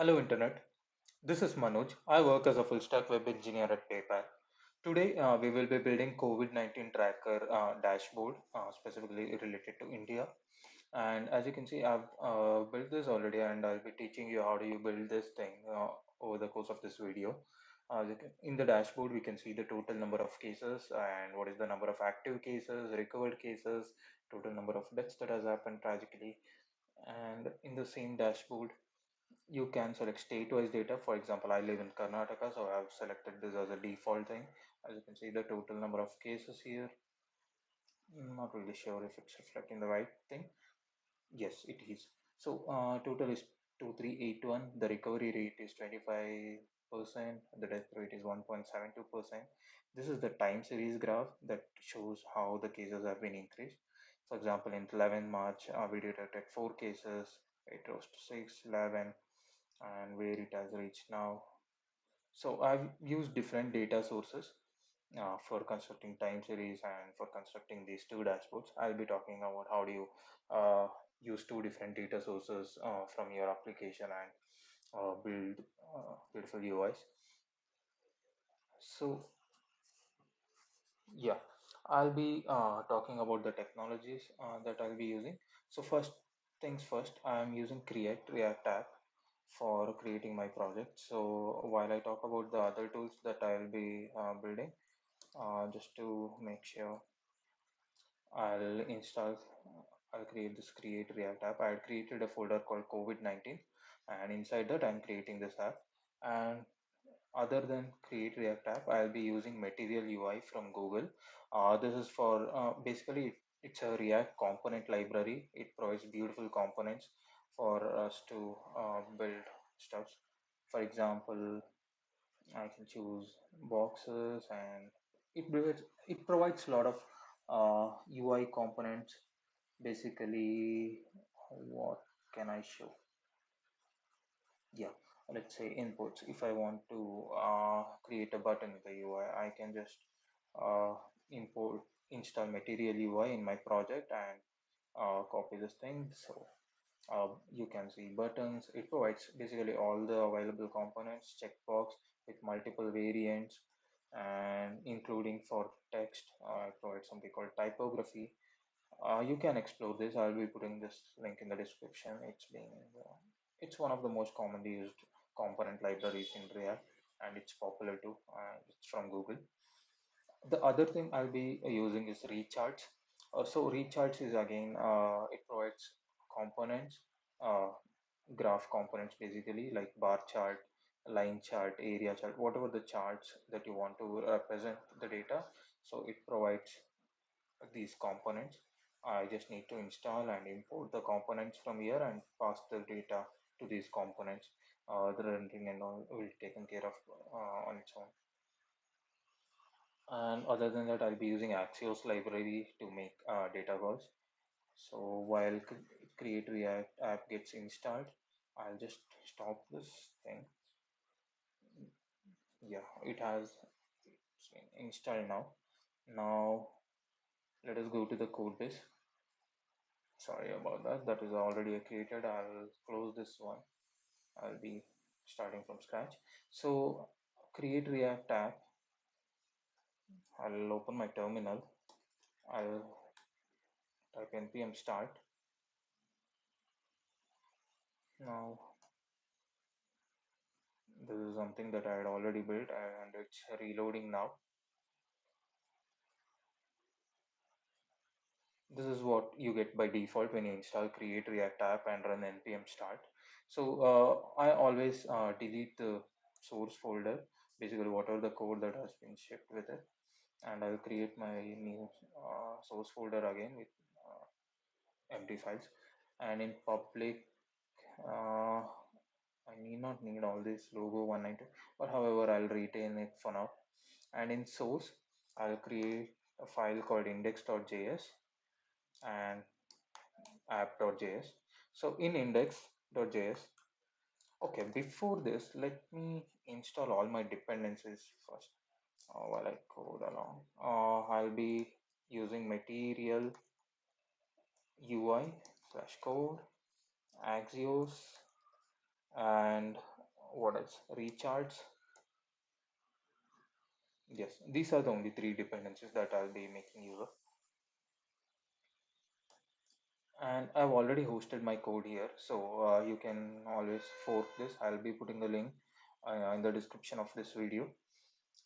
Hello Internet, this is Manoj. I work as a full stack web engineer at PayPal. Today we will be building COVID-19 tracker dashboard specifically related to India. And as you can see, I've built this already and I'll be teaching you how do you build this thing over the course of this video. In the dashboard, we can see the total number of cases and what is the number of active cases, recovered cases, total number of deaths that has happened tragically. And in the same dashboard, you can select state-wise data. For example, I live in Karnataka, so I've selected this as a default thing. As you can see, the total number of cases here. Not really sure if it's reflecting the right thing. Yes, it is. So total is 2381. The recovery rate is 25%. The death rate is 1.72%. This is the time series graph that shows how the cases have been increased. For example, in 11 March, we detected 4 cases. It rose to 6, 11, and where it has reached now. So I've used different data sources for constructing time series and for constructing these two dashboards. I'll be talking about how do you uh, use two different data sources from your application and build beautiful UIs. So yeah, I'll be talking about the technologies that I'll be using. So first things first, I'm using Create React app for creating my project. So while I talk about the other tools that I'll be building, just to make sure, I'll install, I'll create this Create React app. I had created a folder called COVID-19, and inside that I'm creating this app. And other than Create React app, I'll be using Material UI from Google. This is for basically it's a React component library. It provides beautiful components for us to build stuff. For example, I can choose boxes, and it provides a lot of UI components. Basically, what can I show? Yeah, let's say inputs. If I want to create a button with a UI, I can just uh, install Material UI in my project and copy this thing. So you can see buttons. It provides basically all the available components, checkbox with multiple variants, and including for text. It provides something called typography. You can explore this. I'll be putting this link in the description. It's one of the most commonly used component libraries in React, and it's popular too. It's from Google. The other thing I'll be using is Recharts. So Recharts is again it provides components, uh, graph components basically like bar chart, line chart, area chart, whatever the charts that you want to represent the data. So it provides these components. I just need to install and import the components from here and pass the data to these components. The rendering and all will be taken care of on its own. And other than that, I'll be using Axios library to make data calls. So while Create React app gets installed, I'll just stop this thing. Yeah, it has been installed now. Now let us go to the code base. Sorry about that. That is already created. I'll close this one. I'll be starting from scratch. So Create React app. I'll open my terminal. I'll type npm start. Now this is something that I had already built and it's reloading now. This is what you get by default when you install Create React app and run npm start. So I always delete the source folder, basically whatever the code that has been shipped with it, and I'll create my new source folder again with empty files. And in public, uh, I need all this logo 192, but however I'll retain it for now. And in source, I'll create a file called index.js and app.js. So in index.js, okay, before this, let me install all my dependencies first while I code along. I'll be using material UI slash code, Axios, and what else? Recharts. Yes, these are the only three dependencies that I'll be making use of. And I've already hosted my code here, so you can always fork this. I'll be putting the link in the description of this video.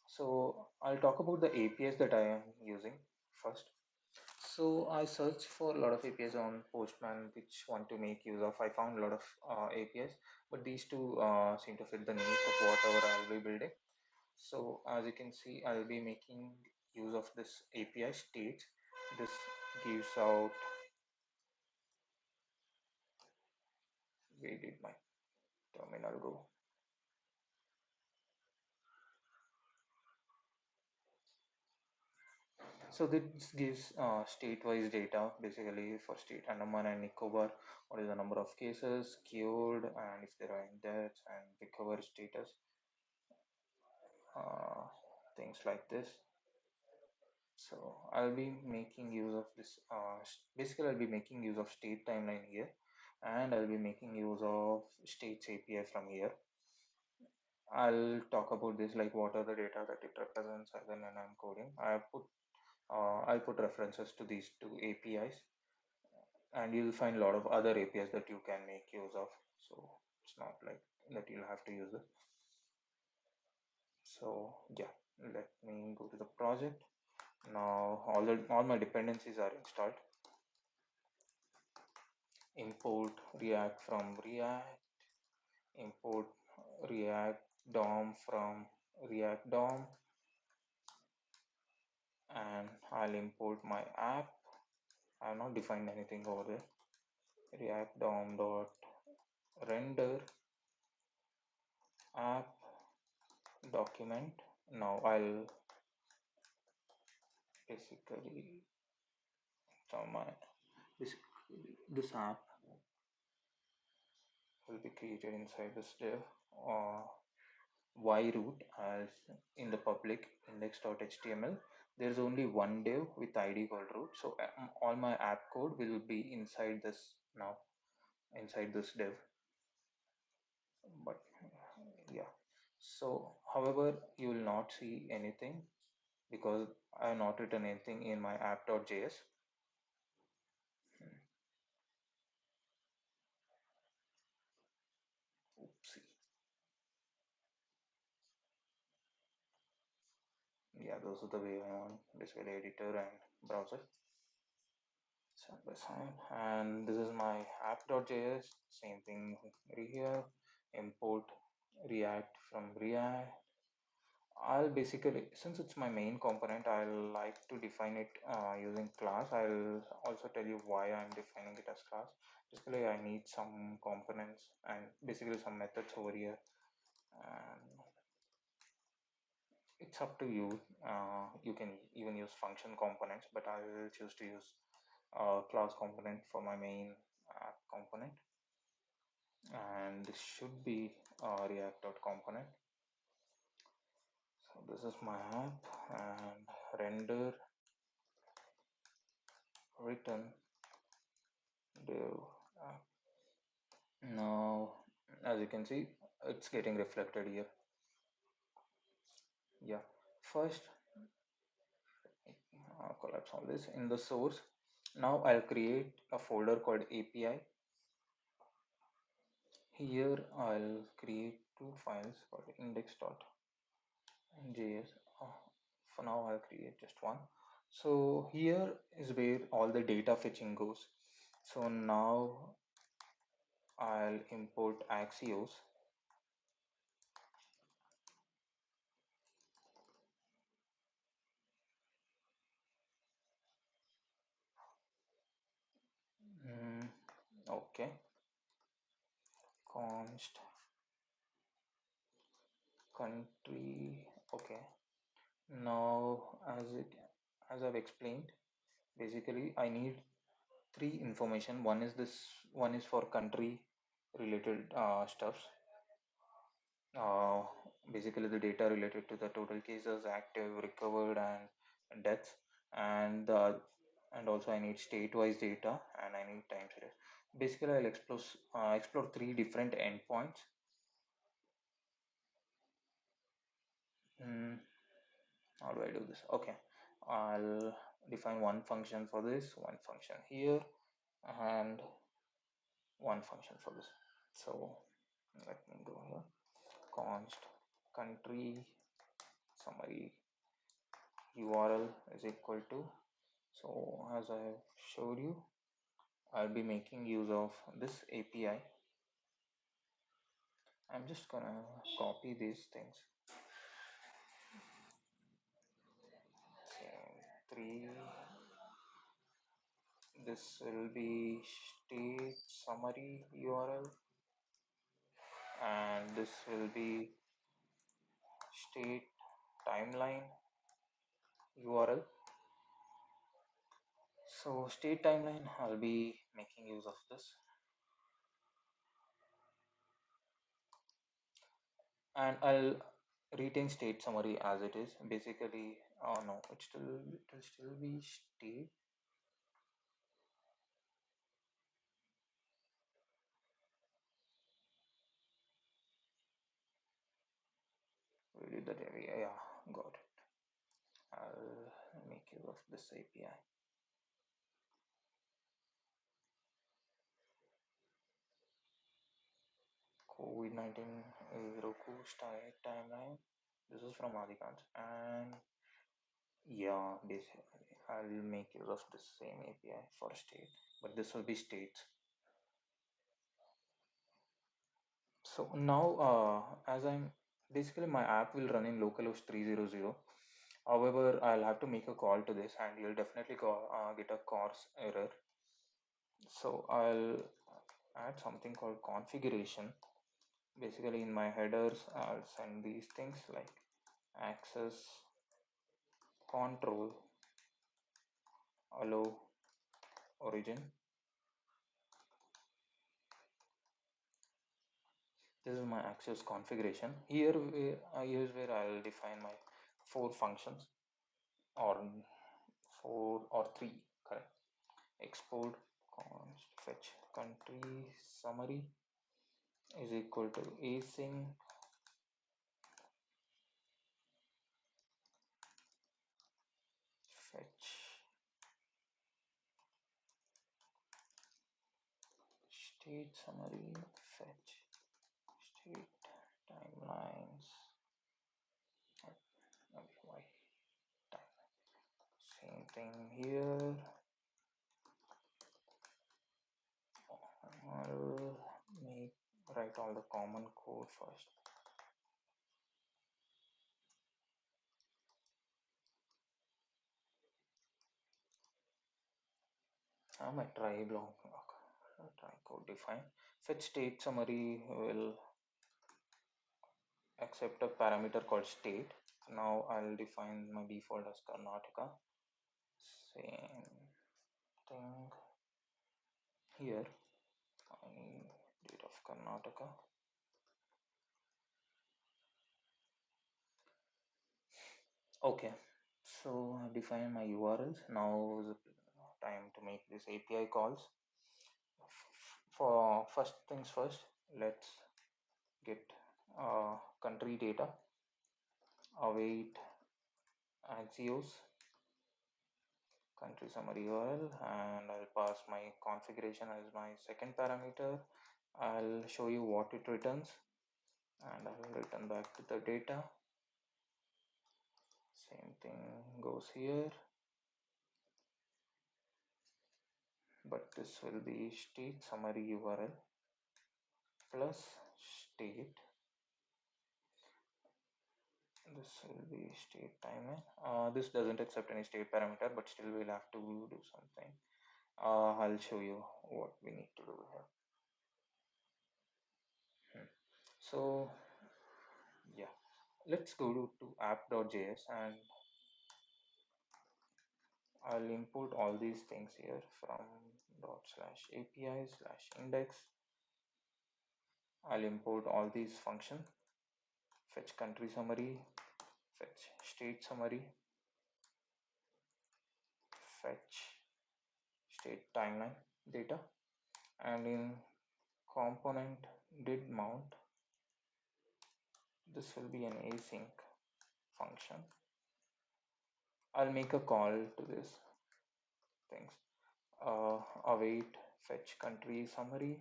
So I'll talk about the APIs that I am using first. So I searched for a lot of APIs on Postman which want to make use of. I found a lot of APIs, but these two seem to fit the needs of whatever I'll be building. So as you can see, I'll be making use of this API state. This gives out, where did my terminal go? So this gives state-wise data, basically for state Andaman and Nicobar, what is the number of cases, cured, and if there are any deaths, and recover status, uh, things like this. So I'll be making use of this, basically I'll be making use of state timeline here, and I'll be making use of states API from here. I'll talk about this, like what are the data that it represents when I'm coding. I'll put references to these two APIs, and you'll find a lot of other APIs that you can make use of. So it's not like that you'll have to use it. So yeah, let me go to the project. Now all my dependencies are installed. Import React from React, import React DOM from React DOM, and I'll import my app. I have not defined anything over there. React DOM dot render app document. Now I'll basically so my this app will be created inside this div y root as in the public index.html. There's only one div with id called root, so all my app code will be inside this now, inside this div. But yeah, so however you will not see anything because I have not written anything in my app.js. Oopsie. Yeah, those are the way I want, basically editor and browser side by side. And this is my app.js, same thing here. Import React from React. I'll basically, since it's my main component, I'll like to define it using class. I'll also tell you why I'm defining it as class. Basically I need some components and basically some methods over here, and it's up to you. You can even use function components, but I will choose to use class component for my main app component. And this should be a React component. So this is my app, and render return div app. Now, as you can see, it's getting reflected here. Yeah, first collapse all this in the source. Now I'll create a folder called API. Here I'll create two files called index.js. For now I'll create just one. So here is where all the data fetching goes. So now I'll import Axios. Okay, const country. Okay, now as I've explained, basically I need three information. One is this, one is for country related stuffs, uh, basically the data related to the total cases, active, recovered, and deaths, and and also I need state-wise data, and I need time series. Basically I'll explore three different endpoints. Mm, how do I do this? Okay, I'll define one function for this, one function here, and one function for this. So let me go here. Const country summary URL is equal to. So as I showed you, I'll be making use of this API. I'm just gonna copy these things. Same three. This will be state summary URL, and this will be state timeline URL. So state timeline, I'll be making use of this, and I'll retain state summary as it is. Basically, oh no, it will still be state. We did that area, yeah, got it. I'll make use of this API. Covid-19 Roku state timeline. This is from Adikant, and yeah, basically I'll make use of the same API for state, but this will be states. So now, as I'm basically my app will run in localhost 300. However, I'll have to make a call to this, and you'll definitely get a course error. So I'll add something called configuration. Basically, in my headers, I'll send these things like access, control, allow, origin. This is my access configuration. Here's where I'll define my four functions, or four or three, correct? Export const fetch country summary is equal to async fetch state summary fetch state timelines. Okay, why same thing here. I'll make write all the common code first. I might try block. Okay. Try code define. Fetch state summary will accept a parameter called state. Now I'll define my default as Karnataka. Same thing here. I need date of Karnataka. Okay, so I define my URLs. Now is the time to make this API calls. For first things first, let's get country data, await Axios, country summary URL, and I'll pass my configuration as my second parameter. I'll show you what it returns, and I'll return back to the data. Same thing goes here, but this will be state summary URL plus state. This will be state timeline. This doesn't accept any state parameter, but still we'll have to do something. I'll show you what we need to do here. So yeah, let's go to app.js, and I'll import all these things here from ./API/index. I'll import all these functions: fetch country summary, fetch state summary, fetch state timeline data, and in component did mount, this will be an async function. I'll make a call to this things. Await fetch country summary.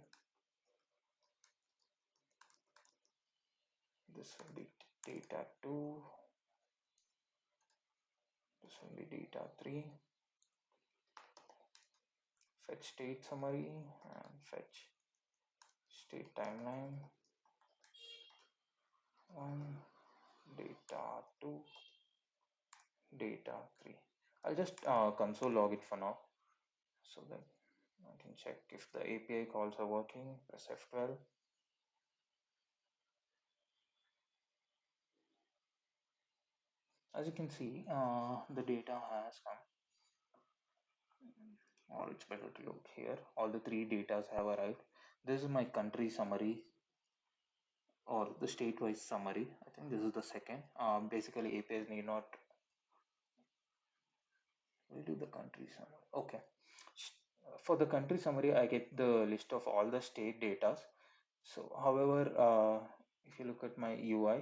This will be data 2. This will be data 3. Fetch state summary and fetch state timeline. 1, data 2, data 3. I'll just console log it for now so that I can check if the API calls are working. Press F12. As you can see, the data has come, or it's better to look here. All the three datas have arrived. This is my country summary or the state-wise summary. I think this is the second. Basically, APIs need not. We'll do the country summary. Okay. For the country summary, I get the list of all the state datas. So, however, if you look at my UI,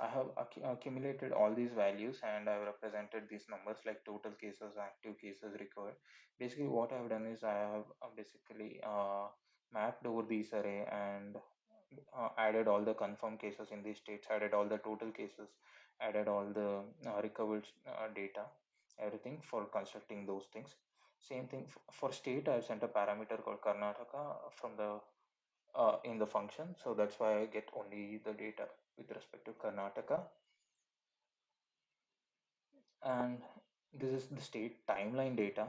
I have accumulated all these values and I've represented these numbers like total cases, active cases required. Basically, what I've done is I have basically mapped over these array and added all the confirmed cases in these states, added all the total cases, added all the recovered data, everything for constructing those things. Same thing for state, I've sent a parameter called Karnataka from the in the function. So that's why I get only the data with respect to Karnataka. And this is the state timeline data.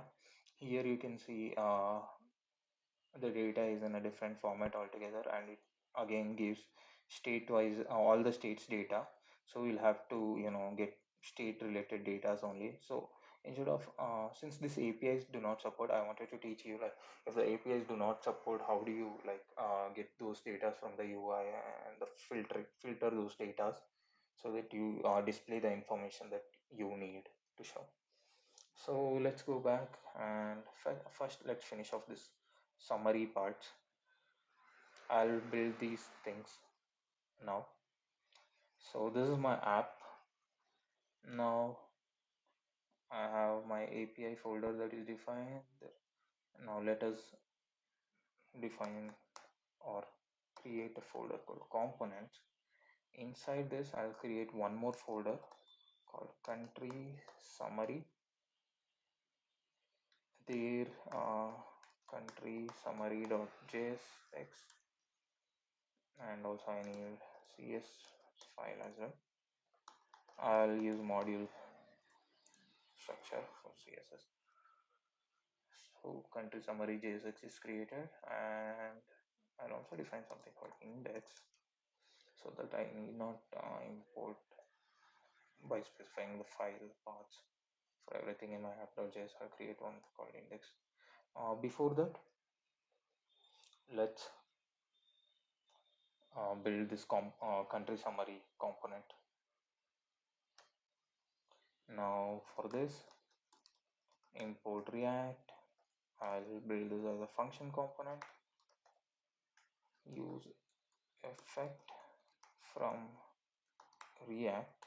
Here you can see the data is in a different format altogether, and it again gives state-wise all the states data. So we'll have to get state-related data only. So instead of since these APIs do not support, I wanted to teach you like if the APIs do not support, how do you like get those data from the UI and the filter those data so that you display the information that you need to show. So let's go back and first let's finish off this summary parts. I'll build these things now. So this is my app. Now I have my API folder that is defined. Now let us define or create a folder called components. Inside this, I'll create one more folder called country summary. There, country summary.jsx, and also I need CS file as well. I'll use module structure for CSS. So country summary JSX is created, and I'll also define something called index so that I need not import by specifying the file paths for everything in my app.js. I'll create one called index. Before that, let's build this country summary component. Now for this, import React. I'll build this as a function component. Use effect from React.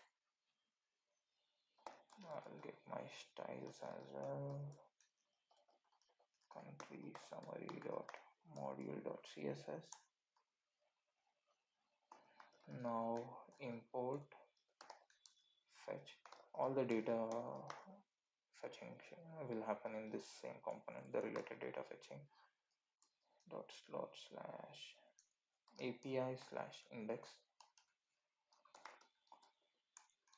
I'll get my styles as well. Country summary dot module dot css. Now import fetch. All the data fetching will happen in this same component, the related data fetching dot slot slash API slash index.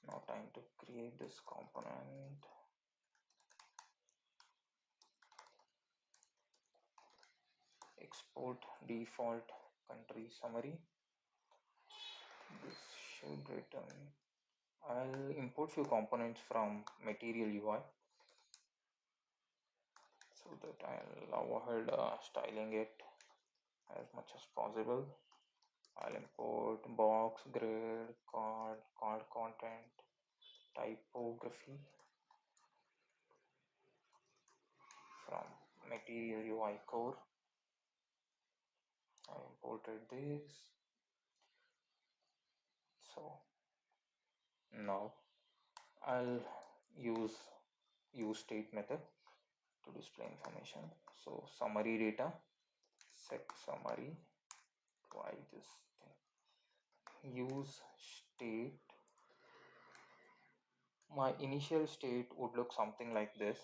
Now time to create this component. Export default country summary. This should return. I'll import few components from material UI so that I'll avoid styling it as much as possible. I'll import box, grid, card content, typography from material UI core. I imported this. So now I'll use use state method to display information. So summary data, set summary, why this thing, use state. My initial state would look something like this.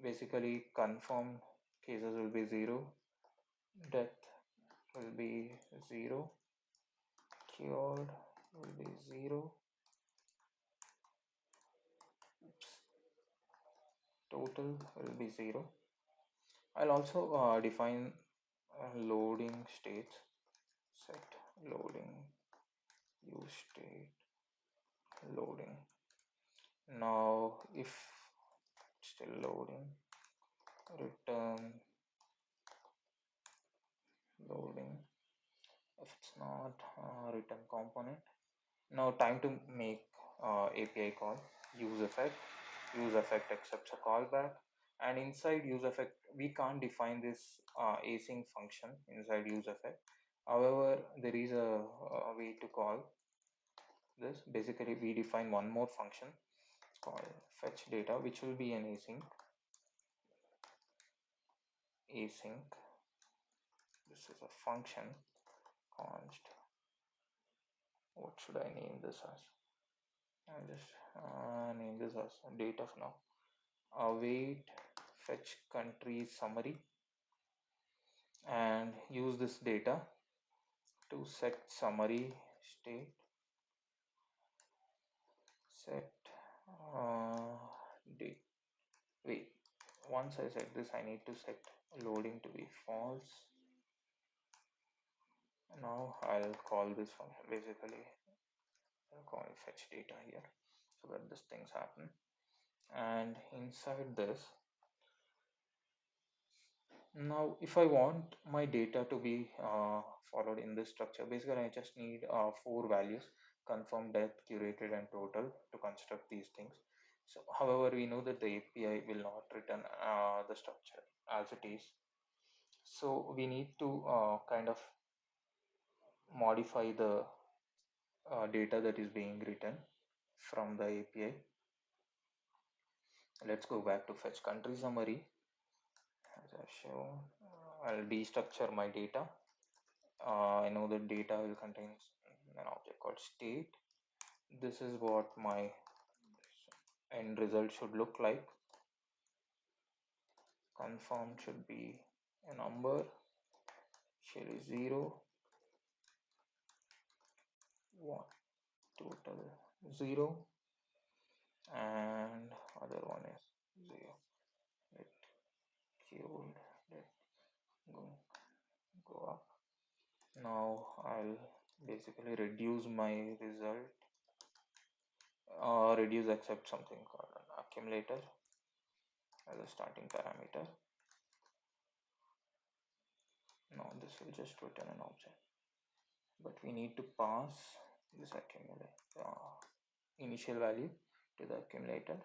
Basically, confirmed cases will be 0, death will be 0, cured will be 0, oops, total will be 0. I'll also define loading states, set loading, use state, loading. Now, if still loading, return loading. If it's not, return component. Now, time to make API call. Use effect. Use effect accepts a callback. And inside use effect, we can't define this async function inside use effect. However, there is a way to call this. Basically, we define one more function. It's called fetch data, which will be an async. Async. This is a function. Const. What should I name this as? I'll just name this as data for now. Await fetch country summary and use this data to set summary state, set date. Wait, once I set this, I need to set loading to be false. Now I'll call this function. Basically, I'll call fetch data here so that these things happen. And inside this, now if I want my data to be followed in this structure, basically I just need 4 values: confirm, death, curated, and total to construct these things. So however, we know that the API will not return the structure as it is, so we need to kind of modify the data that is being written from the API. Let's go back to fetch country summary. As I've shown, I'll destructure my data. I know that data will contain an object called state. This is what my end result should look like. Confirm should be a number, shell is 0, 1, total 0, and other one is 0. Let queued, let go up. Now I'll basically reduce my result, reduce accept something called an accumulator as a starting parameter. Now this will just return an object, but we need to pass this accumulator initial value to the accumulator.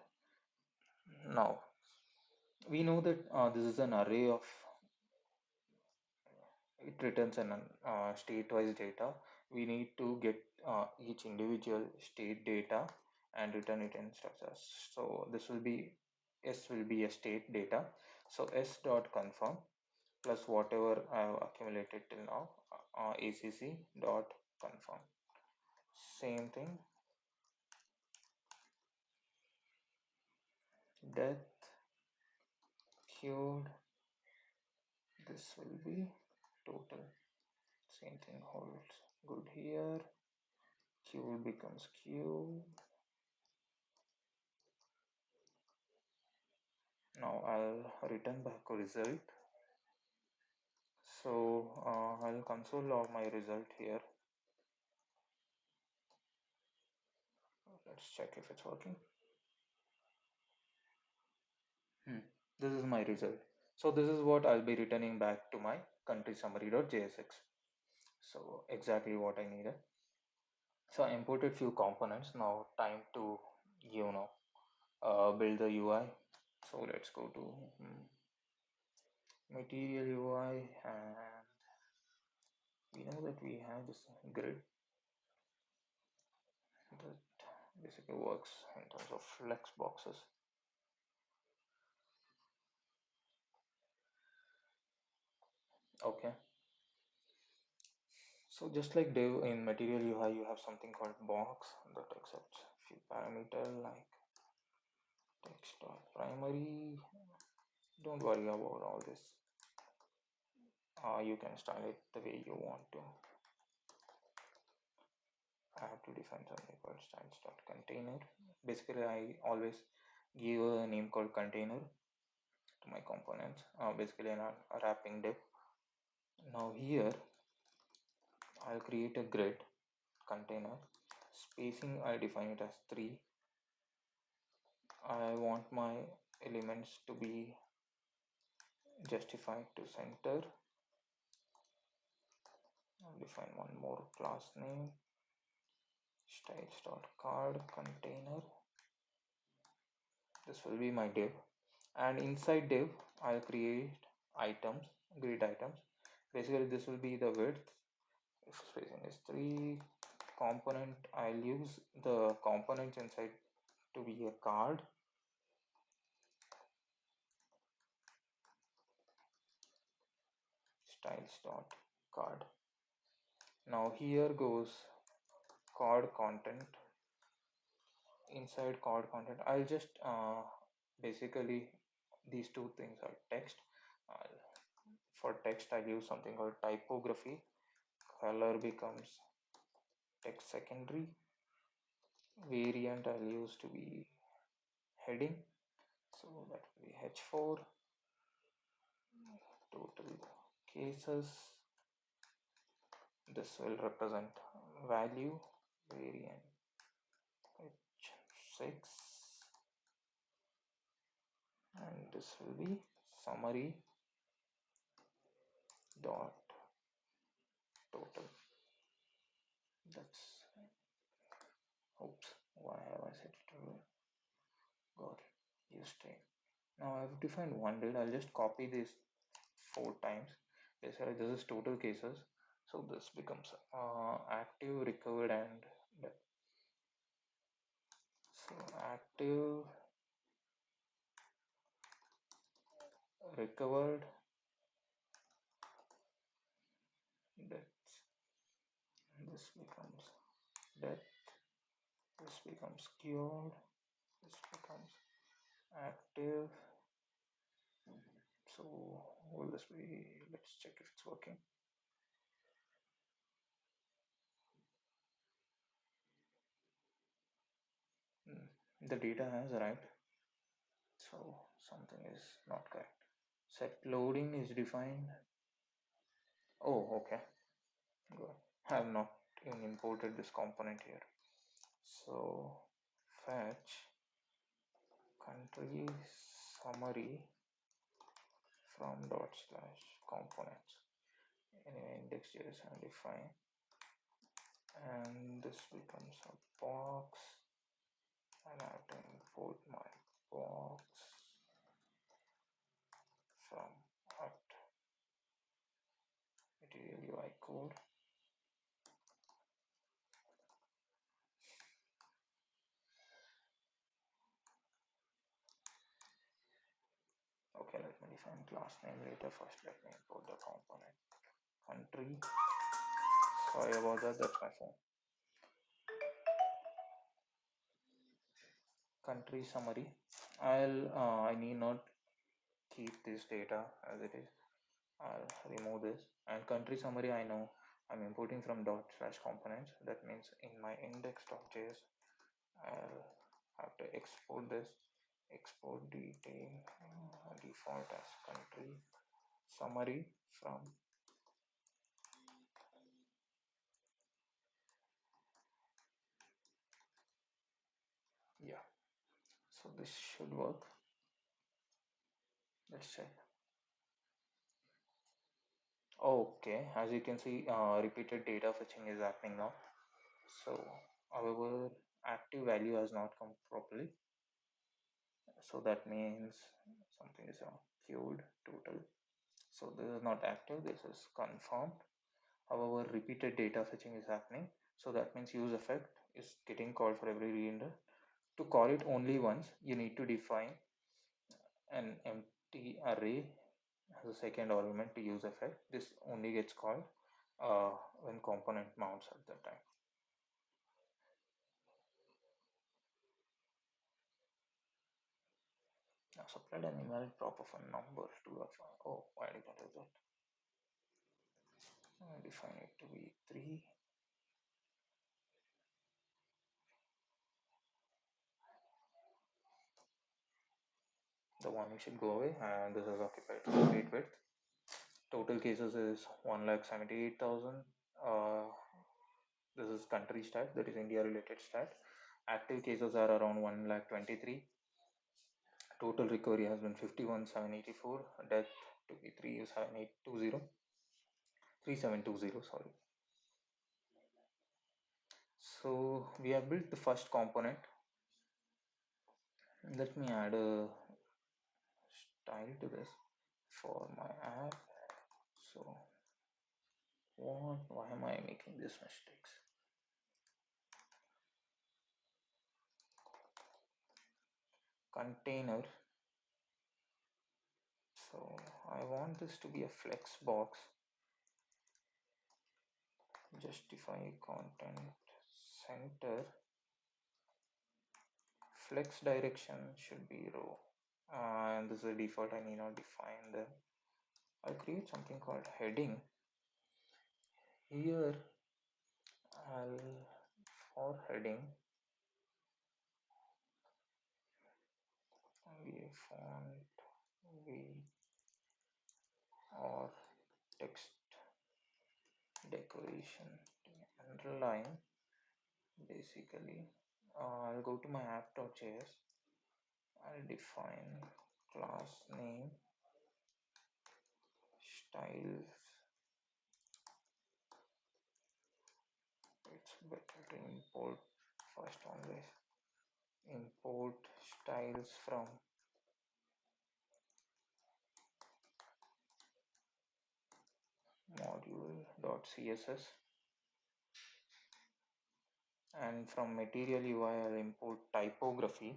Now we know that this is an array of, it returns an state-wise data. We need to get each individual state data and return it in structures. So this will be, S will be a state data. So S dot confirm plus whatever I have accumulated till now, ACC dot confirm. Same thing, death, cured, this will be total. Same thing holds good here. Q becomes Q. Now I'll return back a result. So I'll console log my result here. Let's check if it's working. This is my result. So this is what I'll be returning back to my country summary.jsx. So exactly what I needed. So I imported few components. Now time to, build the UI. So let's go to material UI, and we know that we have this grid that basically works in terms of flex boxes. Okay, so just like div in material you have something called box that accepts few parameter like text or primary. Don't worry about all this. You can style it the way you want to. I have to define something called styles.container. Basically, I always give a name called container to my components. Basically, a wrapping div. Now here, I'll create a grid container. Spacing, I define it as 3. I want my elements to be justified to center. I'll define one more class name, styles.card container. This will be my div, and inside div I'll create items, grid items. Basically this will be the width, if spacing is 3. Component, I'll use the components inside to be a card. Styles dot card. Now here goes card content. Inside card content I'll just basically these two things are text. I'll, for text I'll use something called typography. Color becomes text secondary. Variant I'll use to be heading, so that will be h4. Total cases, this will represent value. Variant h6, and this will be summary dot total. That's, oops, why have I set it to got it, use string. Now I've defined one did. I'll just copy this 4 times. Basically this is total cases, so this becomes active, recovered, and death. So active, recovered, death. This becomes death. This becomes cured. This becomes active. So will this be, let's check if it's working. The data has arrived, so something is not correct. Set loading is defined. Oh, okay, good. I have not even imported this component here. So fetch country summary from dot slash components. Anyway, index.js and this becomes a box, and I have to import my box from at material UI code. Okay, let me define class name later. First let me import the component. Country, sorry about that, that's my phone. Country summary, I need not keep this data as it is. I'll remove this. And country summary, I know I'm importing from dot slash components. That means in my index.js I'll have to export this, export detail, default as country summary from, yeah. So this should work. Let's check. Okay, as you can see, repeated data fetching is happening now. So however, active value has not come properly, so that means something is queued total. So this is not active, this is confirmed. However, repeated data fetching is happening, so that means use effect is getting called for every render. To call it only once, you need to define an empty array as a second argument to use effect. This only gets called when component mounts at that time. Now supplied an invalid prop of a number to a file. Oh, why did I do that? I define it to be 3. The one we should go away, and this is occupied complete width. Total cases is 1,78,000. This is country stat, that is India related stat. Active cases are around 1,23,000. Total recovery has been 51,784. Death to be 3720. 3720, sorry. So we have built the first component. Let me add a style to this for my app. So why am I making these mistakes? Container. So I want this to be a flex box. Justify content center. Flex direction should be row. And this is a default, I need not define them. I'll create something called heading. Here I'll, for heading, we font we or text decoration underline. Basically I'll go to my app.js. I'll define class name, styles. It's better to import first always. Import styles from module.css, and from material UI I'll import typography.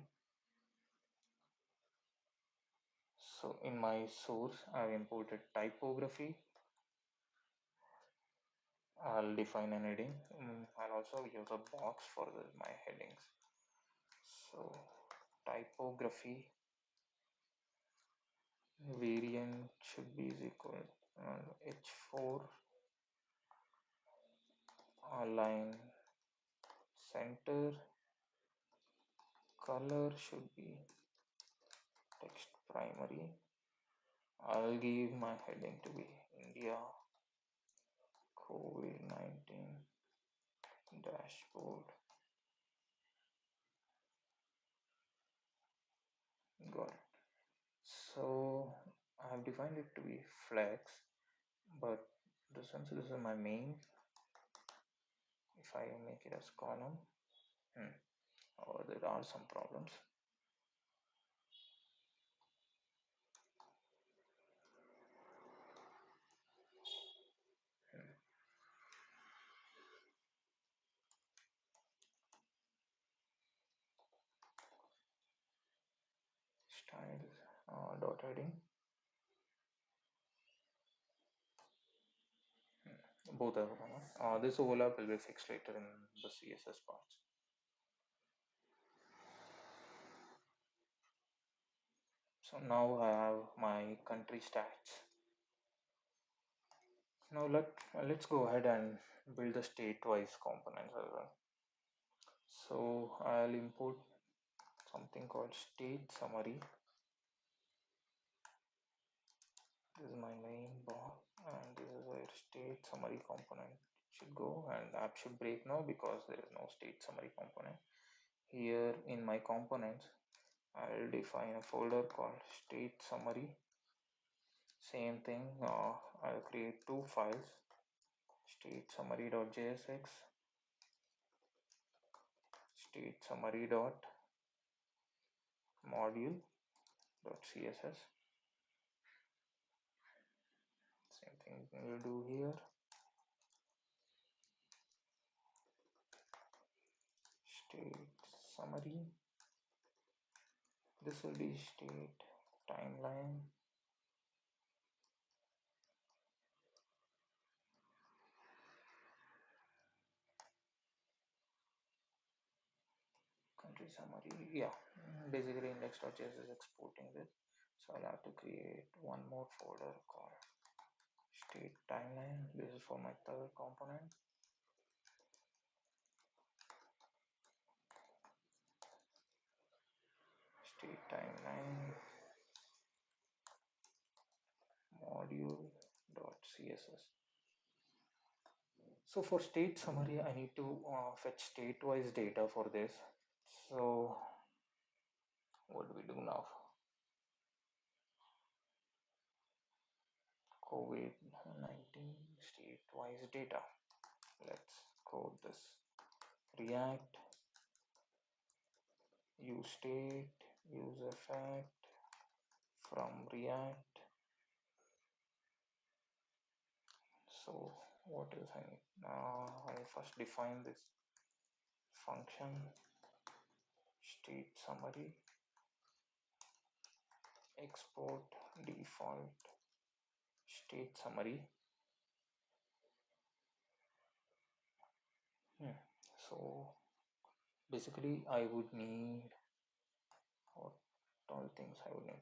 So in my source I've imported typography. I'll define an heading. I'll also use a box for my headings. So typography variant should be is equal h4 align center. Color should be text primary. I'll give my heading to be India COVID-19 dashboard. Got it. So I have defined it to be flex, but since this is my main, if I make it as column, there are some problems. Styles dot heading. Both are this overlap will be fixed later in the CSS parts. So now I have my country stats. Now let's go ahead and build the state-wise components as well. So I'll import something called state summary. This is my main bar, and this is where state summary component should go, and app should break now because there is no state summary component. Here in my components I'll define a folder called state summary. Same thing, I'll create two files, state summary.jsx, state summary.module.css. Same thing we'll do here. summary. This will be state timeline. Country summary. Yeah, basically index.js is exporting this. So I'll have to create one more folder called state timeline. This is for my third component. State timeline module.css. So for state summary, I need to fetch state-wise data for this. So what do we do now? COVID-19 state-wise data. Let's code this. React, use state, use effect from React. So what is I need? I first define this function state summary, export default state summary. So basically I would need what all things I would need.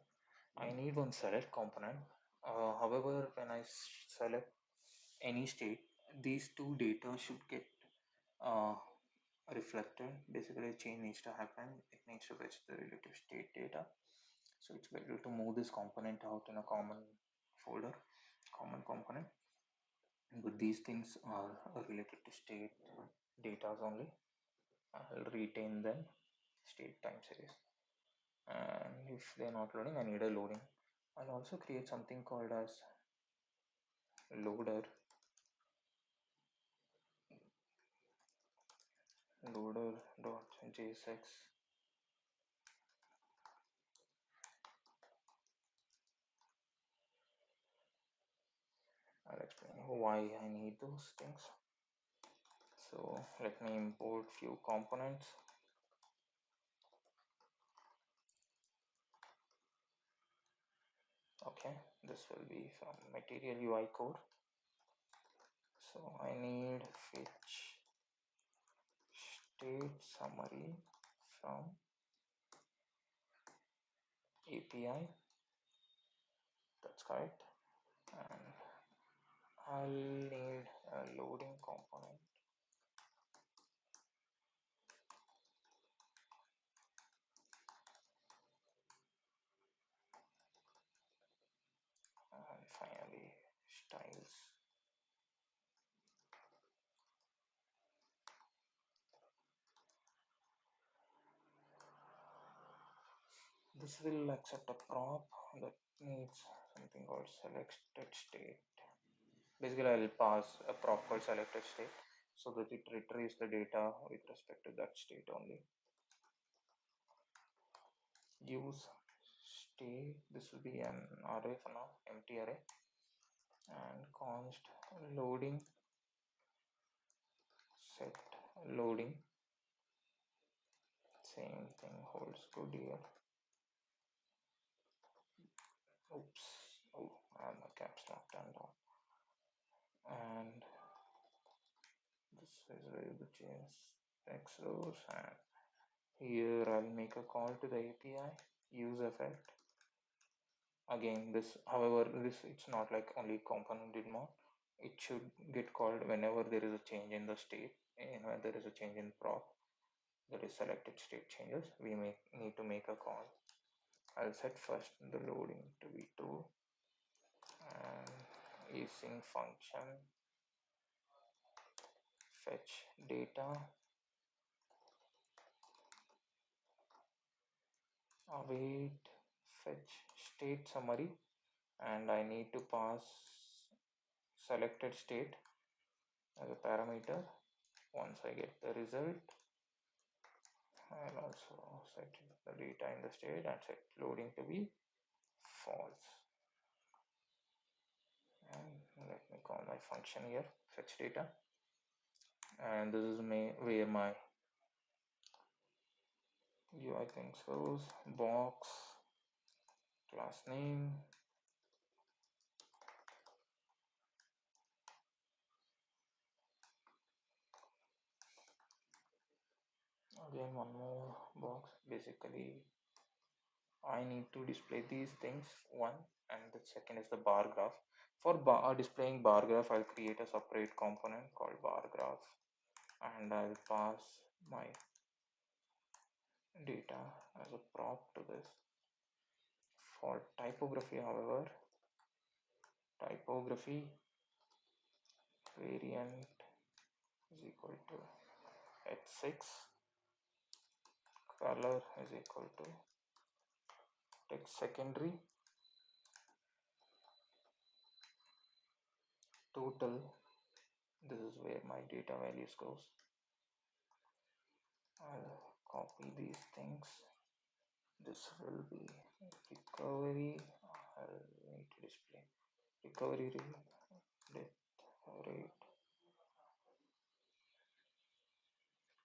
I need one select component. However, when I select any state, these two data should get uh, reflected. Basically, a change needs to happen. It needs to fetch the relative state data. So it's better to move this component out in a common folder, common component. But these things are related to state data only. I'll retain them, state time series. And if they're not loading, I need a loading. I'll also create something called as Loader.jsx. I'll explain why I need those things. So let me import few components. Okay, this will be from material UI code. So I need fetch state summary from API. That's correct. And I'll need a loading component. And finally, styles. This will accept a prop that needs something called selected state. Basically, I'll pass a prop called selected state so that it retrieves the data with respect to that state only. Use state, this will be an array for now, empty array, and const loading set loading. Same thing holds good here. Oops, oh, and the caps lock turned on. And this is where the JS rows, and here I'll make a call to the API, use effect. Again, this, however, this it's not like only component did more. It should get called whenever there is a change in the state, and when there is a change in prop, that is selected state changes, we need to make a call. I'll set first the loading to be true, and using function fetch data, await fetch state summary, and I need to pass selected state as a parameter. Once I get the result, I'll also set the data in the state and set loading to be false. And let me call my function here, fetch data. And this is where my UI things goes box class name. Again, one more box. Basically, I need to display these things, one, and the second is the bar graph. For displaying bar graph, I'll create a separate component called bar graph, and I'll pass my data as a prop to this. For typography, however, typography variant is equal to h6, color is equal to text secondary, total. This is where my data values goes. I'll copy these things. This will be recovery. I'll need to display recovery rate, death rate.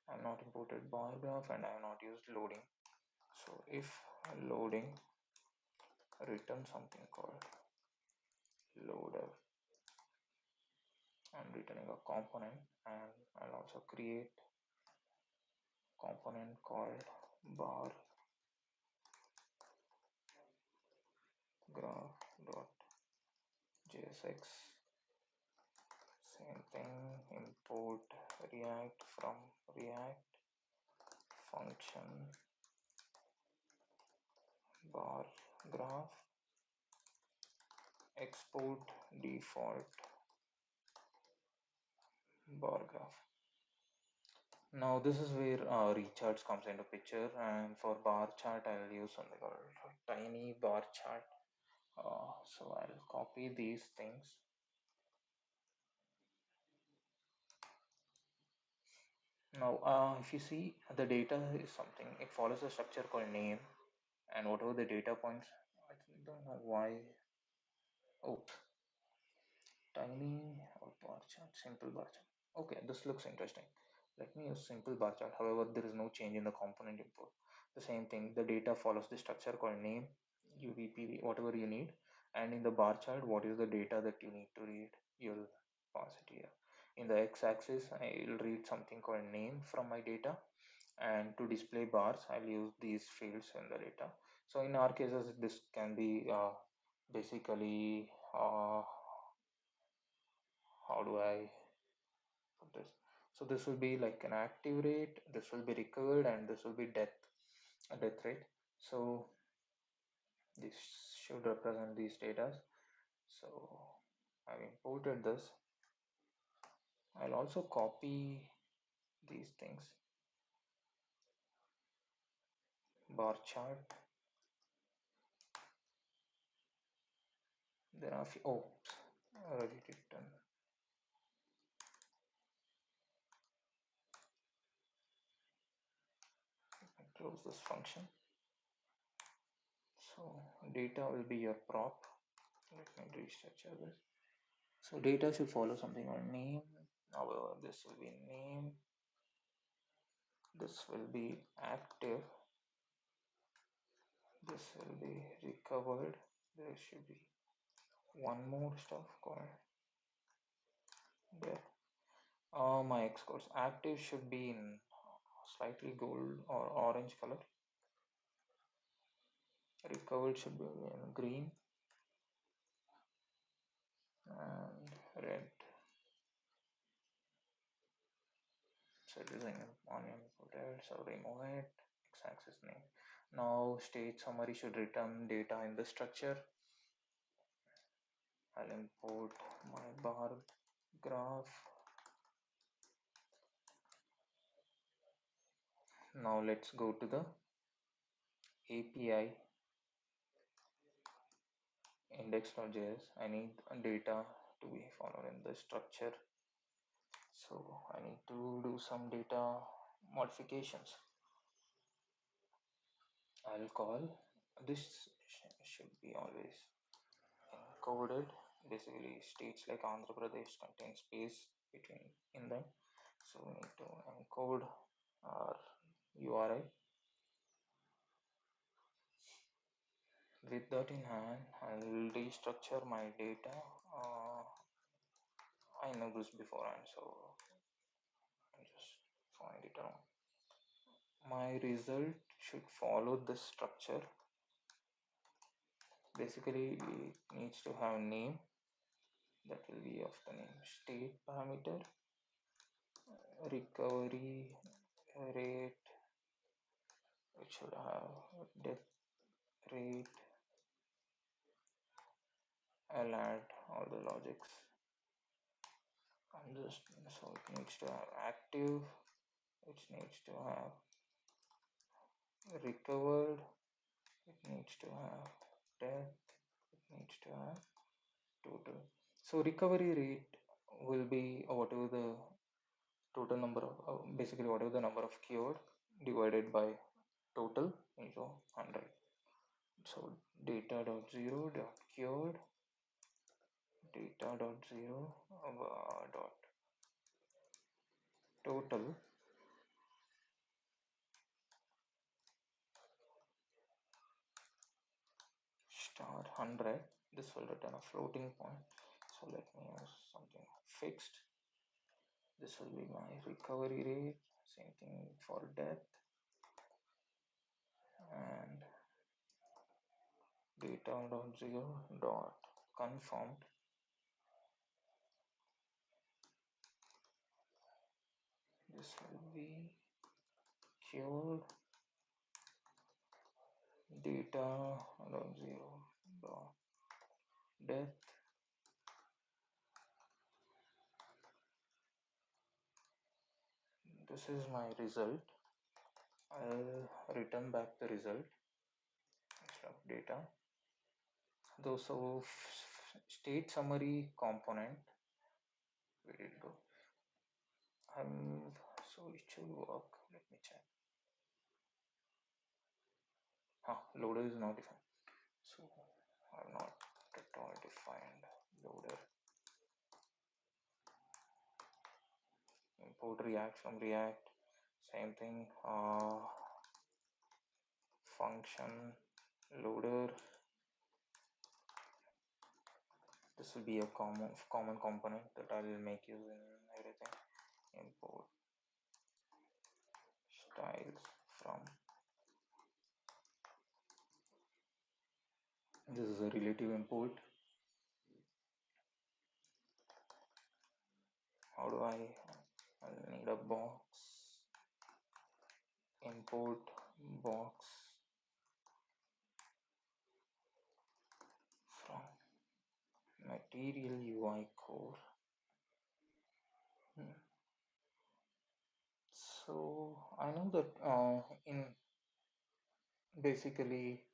I have not imported bar graph and I have not used loading. So if loading, return something called loader. I'm returning a component, and I'll also create component called bar graph.jsx. Same thing, import react from react function bar graph, export default bar graph. Now this is where recharts comes into picture, and for bar chart I'll use something called tiny bar chart. So I'll copy these things. Now if you see, the data is something, it follows a structure called name, and whatever the data points, I don't know why. Oh, tiny or bar chart, simple bar chart. Okay, this looks interesting. Let me use simple bar chart. However, there is no change in the component import. The same thing, the data follows the structure called name, UVPV, whatever you need. And in the bar chart, what is the data that you need to read? You'll pass it here. In the x-axis, I'll read something called name from my data. And to display bars, I'll use these fields in the data. So in our cases, this can be basically how do I put this? So this will be like an active rate, this will be recovered, and this will be death rate. So this should represent these data. So I've imported this. I'll also copy these things. Bar chart. There are a few, oh, already written. Close this function. So data will be your prop. Let me restructure this. So data should follow something on name. However, this will be name. This will be active. This will be recovered. There should be one more stuff called there. My X codes active should be in slightly gold or orange color. Recovered should be in green and red. So it is uninputted, so remove it. X-axis name. Now state summary should return data in the structure. I'll import my bar graph. Now let's go to the API index.js. I need data to be followed in the structure. So I need to do some data modifications. I'll call this should be always encoded. Basically states like Andhra Pradesh contain space between in them. So we need to encode our URI. With that in hand, I'll restructure my data. I know this beforehand, so I'll just find it around. My result should follow this structure. Basically, it needs to have name, that will be of the name, state parameter, recovery rate, which should have death rate. I'll add all the logics. And just so it needs to have active, it needs to have recovered, it needs to have death, it needs to have total. So recovery rate will be whatever the total number of basically whatever the number of cured divided by total into 100. So data dot zero dot cured data dot zero dot total star 100. This will return a floating point, so let me use something fixed. This will be my recovery rate, same thing for death, and data dot zero dot confirmed. This will be cured data dot zero dot death. This is my result. I'll return back the result instead of data. Though, so state summary component, where did it go? So it should work. Let me check. Loader is not defined. So I've not at all defined loader. Import React from React. Same thing. Function loader. This will be a common component that I will make use in everything. Import styles from. This is a relative import. How do I'll need a box. Import box from material UI core. So I know that in basically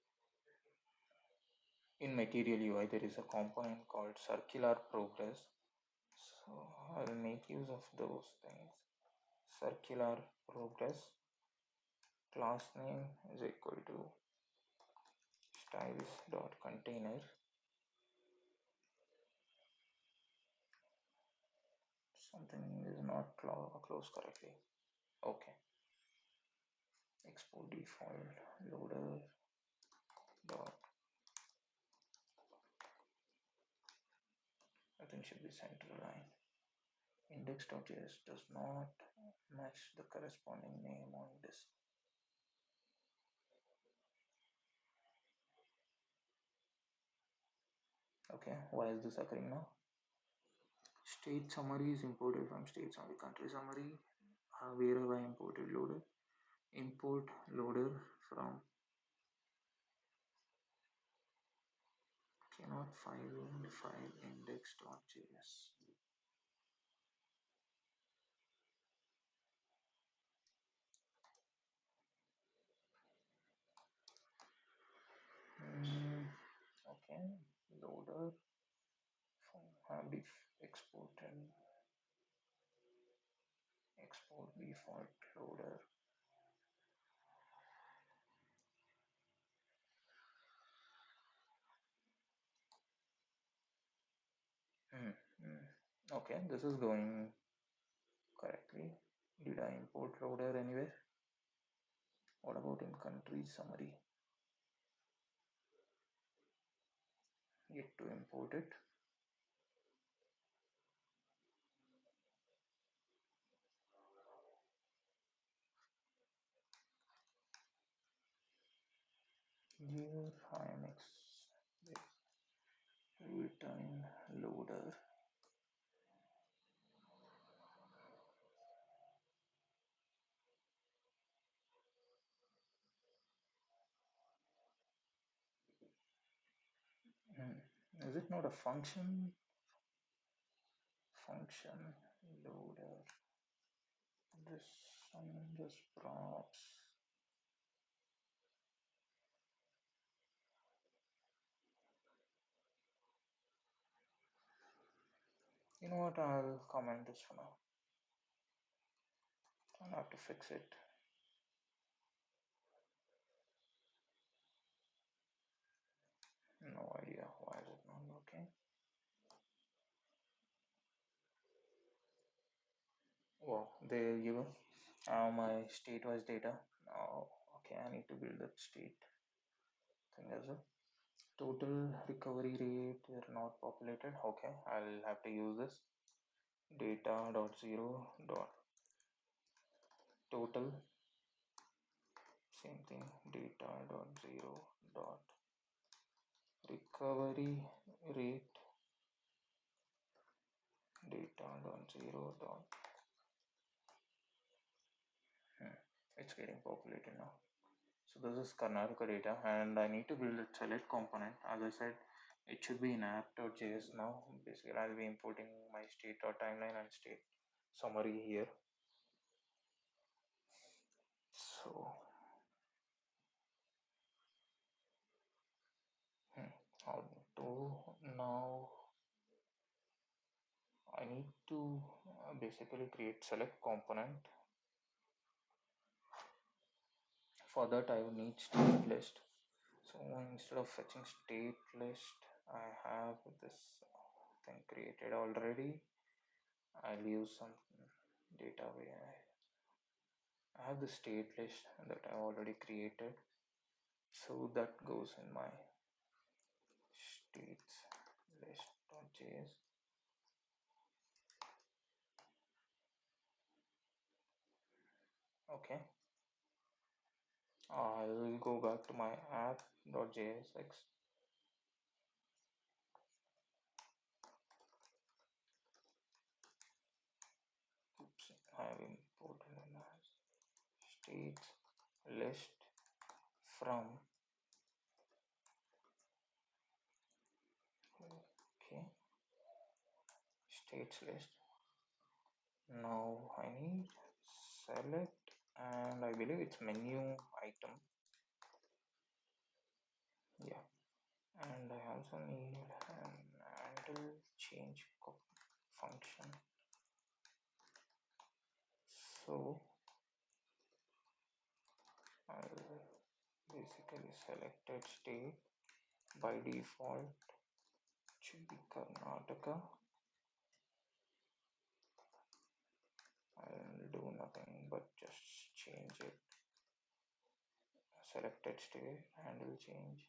in material UI there is a component called circular progress. So I'll make use of those things. Circular progress class name is equal to styles dot container. Something is not closed correctly. Okay. Export default loader dot, I think should be center line. Index.js does not match the corresponding name on this. Okay, why is this occurring now? State summary is imported from state summary. Country summary, where have I imported loader? Import loader from, cannot file index.js. Okay, loader have exported export default loader. Okay, this is going correctly. Did I import loader anywhere? What about in country summary? it to import it. Here I am return loader. Is it not a function? Function loader. This one just props. You know what? I'll comment this for now. I'll have to fix it. No idea why is it not working. Well, there you go. My state was data. Now, okay, I need to build that state thing as well. Total recovery rate are not populated. Okay, I'll have to use this data dot zero dot total. Same thing. Data dot zero dot recovery rate. Data dot zero dot. It's getting populated now. So this is Karnataka data, and I need to build a select component. As I said, it should be in app.js now. Basically, I'll be importing my state.timeline and state summary here. So, how to now? I need to basically create select component. For that, I will need state list. So instead of fetching state list, I have this thing created already. I'll use some data where I have the state list that I already created. So that goes in my states list.js. Okay. I'll go back to my app.jsx. Oops, I have imported an states list from. Okay, states list. Now I need select, and I believe it's menu item. Yeah, and I also need an handle change function. So I'll basically selected state by default should be Karnataka. I'll do nothing but just change it. Selected state handle change.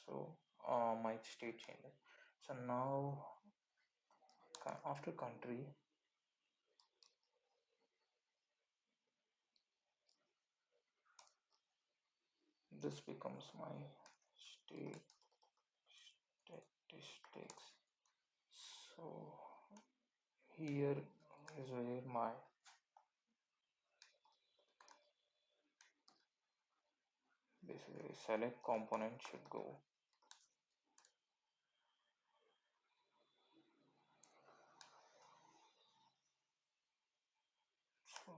So my state changes. So now after country, this becomes my state statistics. So here is where my basically select component should go. So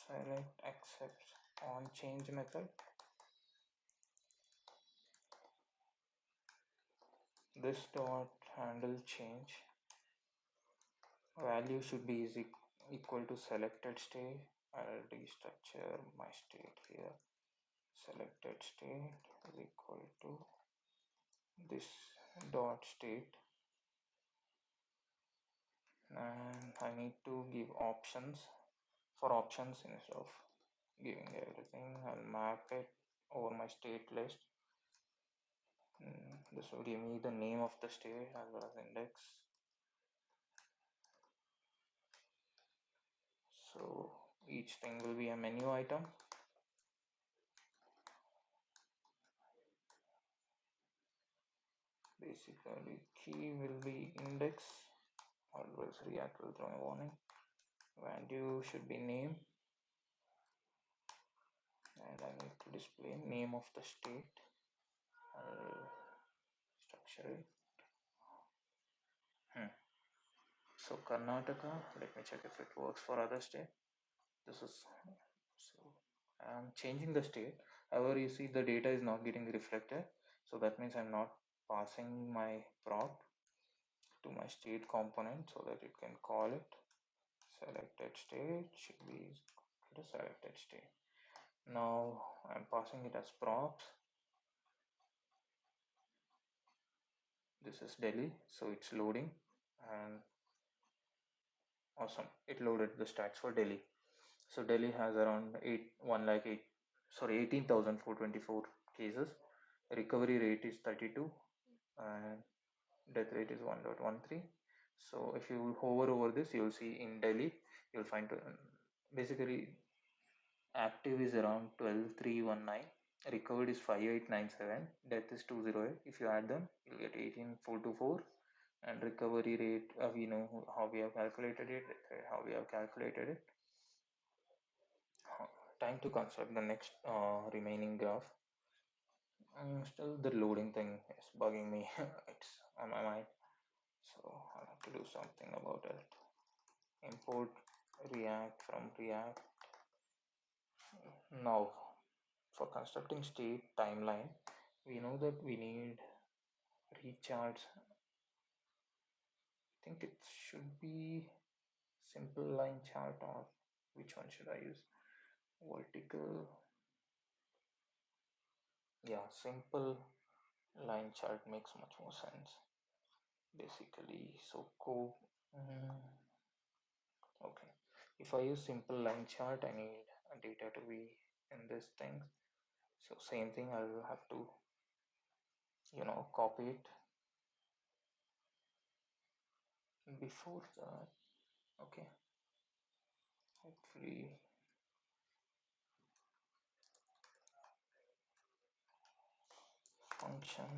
select accepts on change method. This dot handle change value should be is equal to selected state. I'll restructure my state here. Selected state is equal to this dot state, and I need to give options for options instead of giving everything. I'll map it over my state list. This will give me the name of the state as well as index. So each thing will be a menu item. Basically, key will be index. Always React will throw a warning. Value should be name, and I need to display name of the state. I'll structure it. So Karnataka, let me check if it works for other state. This is, so I'm changing the state. However, you see the data is not getting reflected. So that means I'm not passing my prop to my state component so that it can call it. Selected state should be the selected state. Now I'm passing it as props. This is Delhi, so it's loading, and awesome, it loaded the stats for Delhi. So Delhi has around 18,424 cases. Recovery rate is 32 and death rate is 1.13. So if you hover over this, you'll see in Delhi, you'll find basically active is around 12,319, recovered is 5,897, death is 208. If you add them, you'll get 18,424. And recovery rate, we know how we have calculated it, how we have calculated it. Time to construct the next remaining graph. Still the loading thing is bugging me. It's on my mind, so I'll have to do something about it. Import React from React. Now for constructing state timeline, we know that we need recharts. I think it should be simple line chart, or which one should I use? Vertical. Yeah, simple line chart makes much more sense basically. So okay, if I use simple line chart, I need data to be in this thing. So same thing, I'll have to copy it. Before that, okay, hopefully function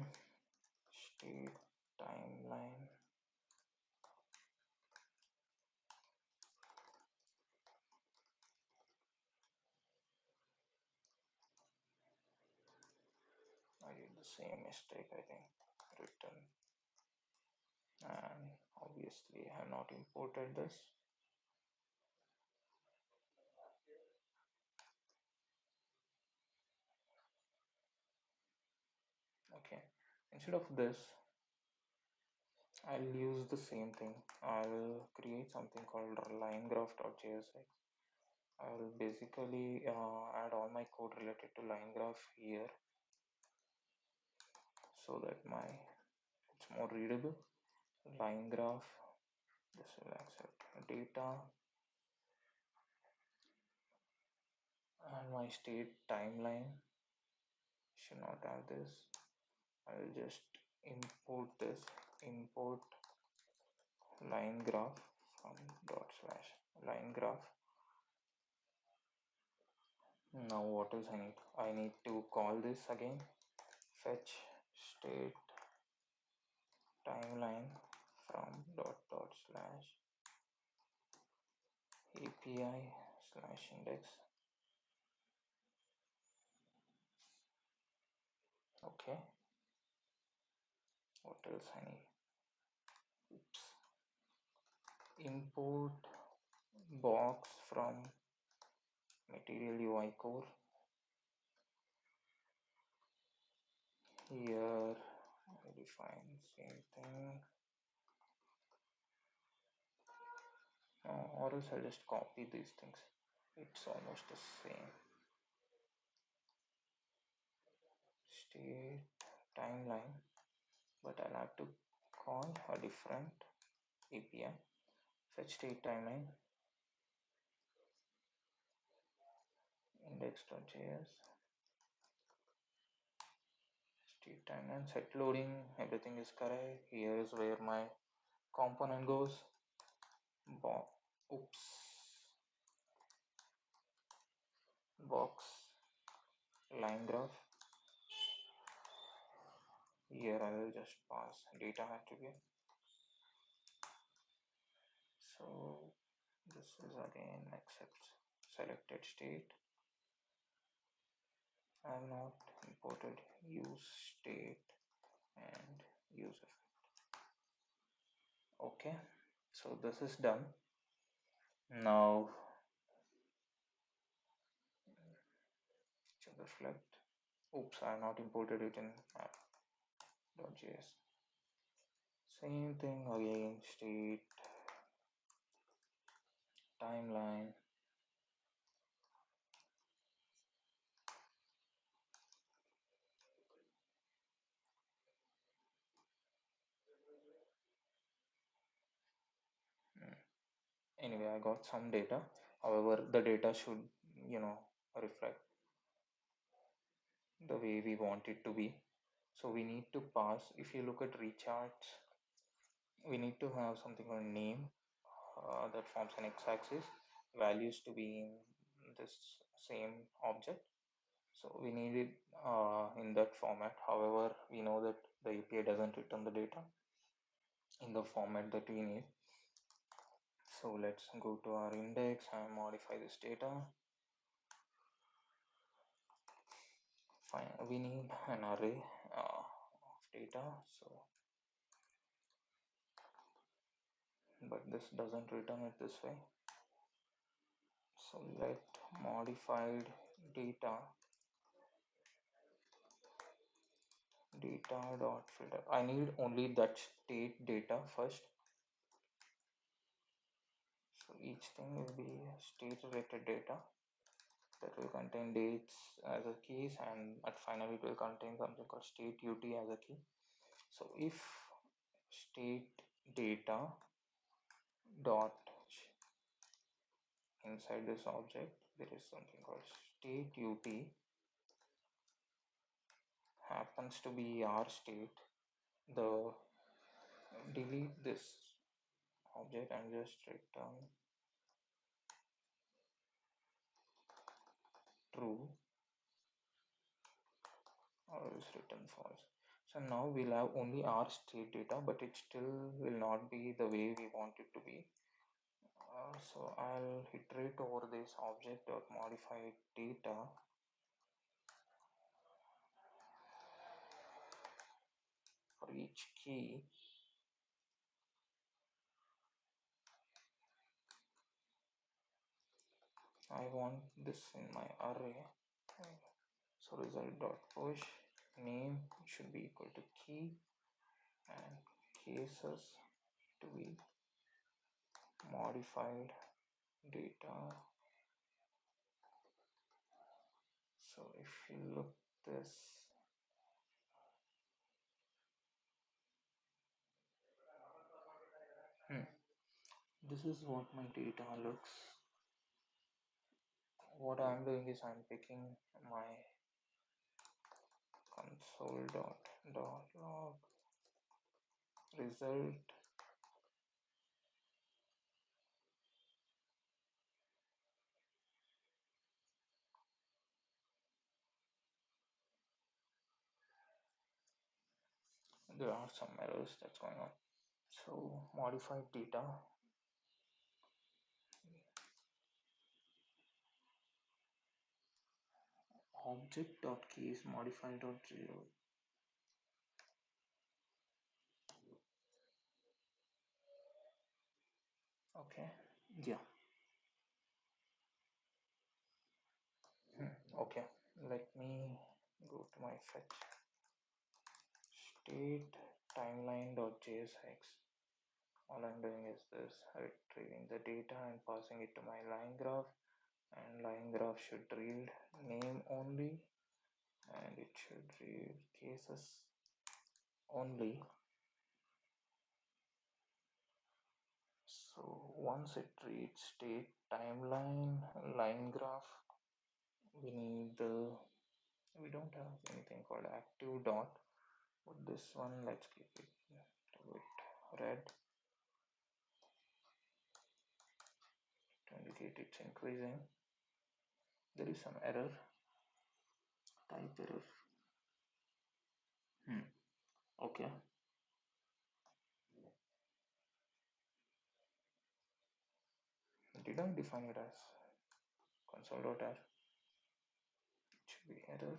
state timeline. I did the same mistake, I think. Return, and obviously I have not imported this. Okay, instead of this, I'll use the same thing. I'll create something called linegraph.jsx. I will basically add all my code related to line graph here so that it's more readable. Line graph, this will accept data, and my state timeline should not have this. I will just import this, import line graph from dot slash line graph. Now what else I need? I need to call this again, fetch state timeline from dot slash API slash index. Okay, what else I need? Oops. Import box from material UI core. Here I define same thing. Or else I'll just copy these things. It's almost the same. State timeline, but I'll have to call a different API. Fetch state timeline, index.js, state timeline, set loading, everything is correct. Here is where my component goes. Oops, box line graph. Here I will just pass data attribute. So this is again accept selected state. I have not imported use state and use effect. Okay, so this is done. Now to reflect. Oops, I have not imported it in app.js. Same thing again, state, timeline. Anyway, I got some data. However, the data should, reflect the way we want it to be. So we need to pass, if you look at recharts, we need to have something called name that forms an x-axis, values to be in this same object. So we need it in that format. However, we know that the API doesn't return the data in the format that we need. So let's go to our index and modify this data. Fine, we need an array of data. So, but this doesn't return it this way. So let modified data dot filter. I need only that state data first. So each thing will be state related data that will contain dates as a keys, and at final it will contain something called state ut as a key. So if state data dot inside this object there is something called state ut happens to be our state, the delete this object and just return true or is written false. So now we'll have only our state data, but it still will not be the way we want it to be. So I'll iterate over this object dot modify data for each key. I want this in my array. So result dot push name should be equal to key and cases to be modified data. So if you look this, this is what my data looks. What I'm doing is I'm picking my console.log result. There are some errors that's going on. So modified data object dot keys modified dot zero. Okay, yeah. Okay, let me go to my fetch state timeline.jsx. All I'm doing is this, retrieving the data and passing it to my line graph, and line graph should read name only and it should read cases only. So once it reads state timeline line graph we need the, we don't have anything called active dot, but this one, let's keep it to it red to indicate it's increasing. There is some error, type error. Okay. Did I define it as console.r? It should be error.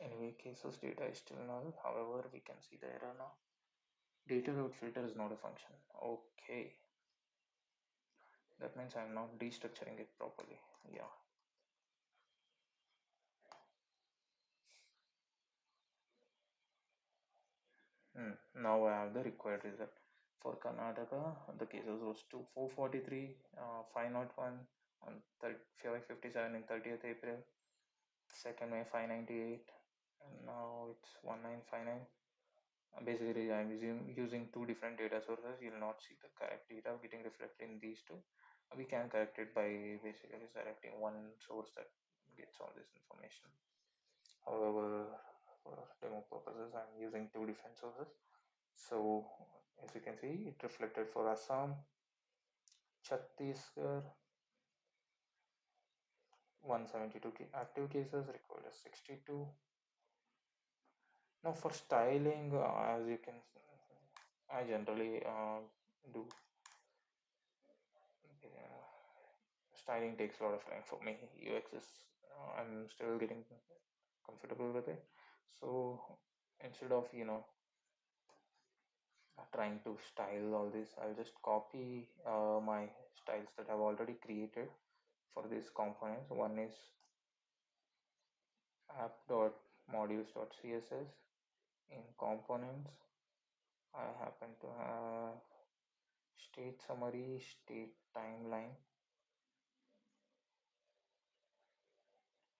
Anyway, cases data is still null. However, we can see the error now. Data route filter is not a function. Okay. That means I'm not destructuring it properly. Yeah. Now I have the required result. For Karnataka, the cases was 443, 501 on 557 in 30th April, 2nd May 598, and now it's 1959. Basically, I'm using two different data sources. You'll not see the correct data getting reflected in these two. We can correct it by basically selecting one source that gets all this information. However, for demo purposes, I'm using two different sources. So, as you can see, it reflected for Assam, Chhattisgarh, 172 active cases, recorded 62. Now, for styling, as you can, I generally do. Styling takes a lot of time for me. UX is, I'm still getting comfortable with it. So instead of, trying to style all this, I'll just copy my styles that I've already created for these components. One is app.modules.css. In components, I happen to have state summary, state timeline.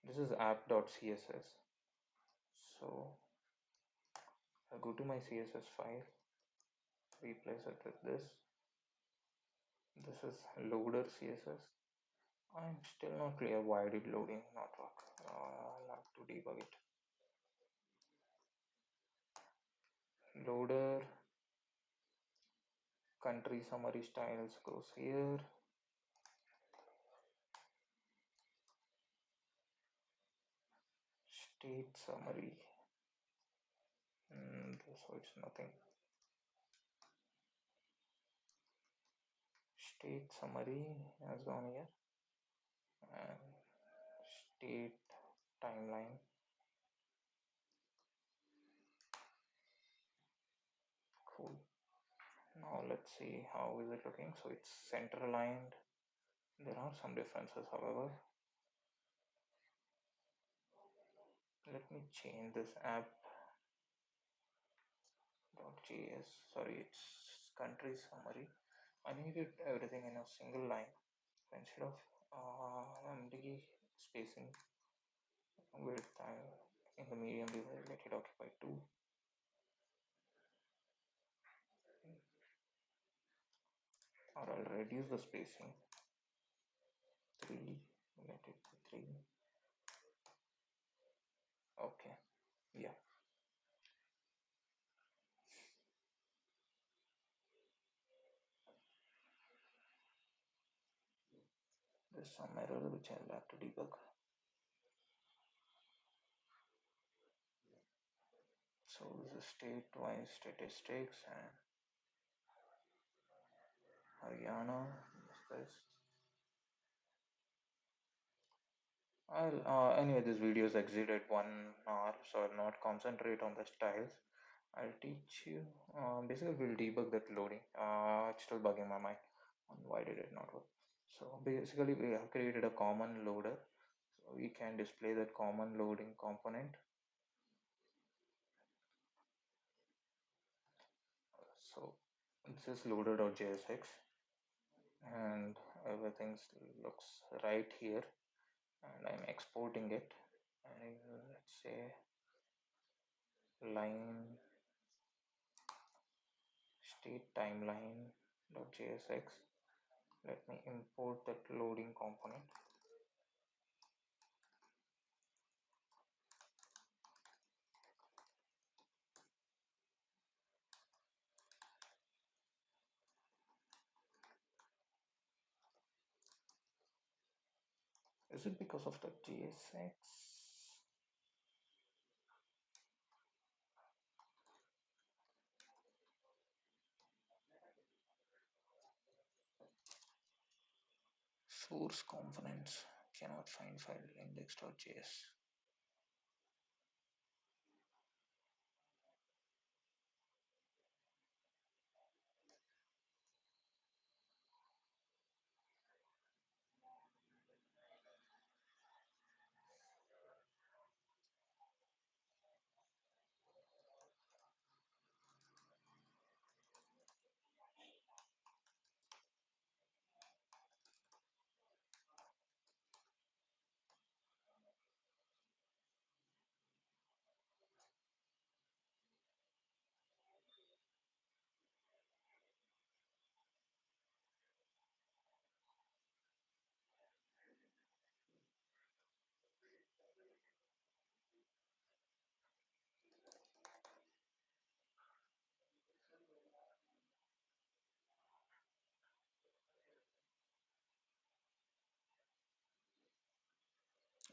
This is app.css. So I'll go to my CSS file, replace it with this. This is loader CSS. I'm still not clear why did loading not work. I'll have to debug it. Loader country summary styles goes here. State summary. So it's nothing. State summary has gone here. And state timeline. Cool. Now let's see how is it looking. So it's center aligned. There are some differences, however. Let me change this app.js. Sorry, it's country summary. I needed everything in a single line. Instead of MD spacing width, in the medium design, let it occupy 2. Or I'll reduce the spacing 3, let it be 3. Okay, yeah. There's some error which I'll have to debug. So this is state-wise statistics and Haryana. This. Anyway, this video is exceeded 1 hour, so I'll not concentrate on the styles. I'll teach you. Basically, we'll debug that loading. It's still bugging my mind on why did it not work. So basically, we have created a common loader. So we can display that common loading component. So this is Loader.jsx, and everything looks right here. And I'm exporting it. And let's say line state timeline.jsx. Let me import that loading component. Is it because of the JSX? Source components cannot find file index.js.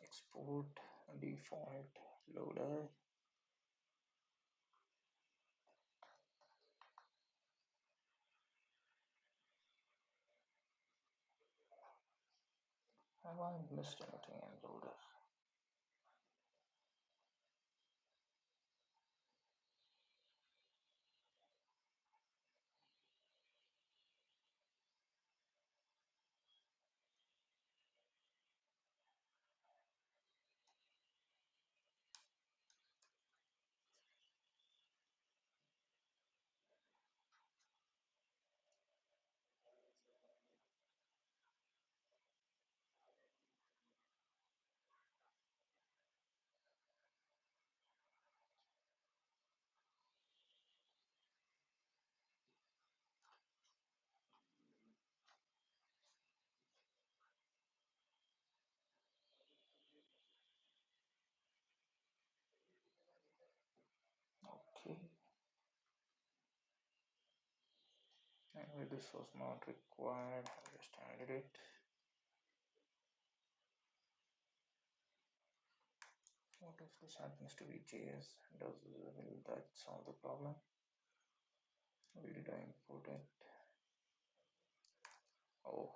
Export default loader. Have I missed anything in loader? Okay. Anyway, this was not required. I just added it. What if this happens to be JS? Will that solve the problem? Where did I import it? Oh,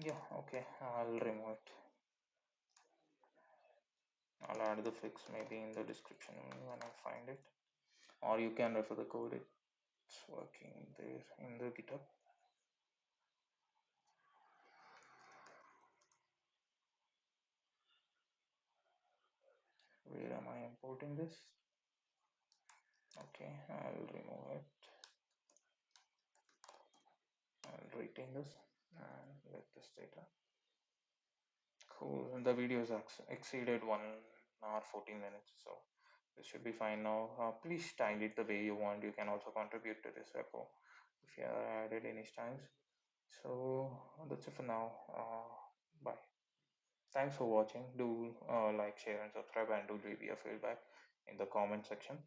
yeah, okay. I'll remove it. I'll add the fix maybe in the description when I find it. Or you can refer the code. It's working there in the GitHub. Where am I importing this? Okay, I'll remove it. I'll retain this and let this data. Cool. The video has exceeded 1 hour 14 minutes, so this should be fine now. Please style it the way you want. You can also contribute to this repo if you have added any styles. So that's it for now. Bye. Thanks for watching. Do like, share, and subscribe, and do leave your feedback in the comment section.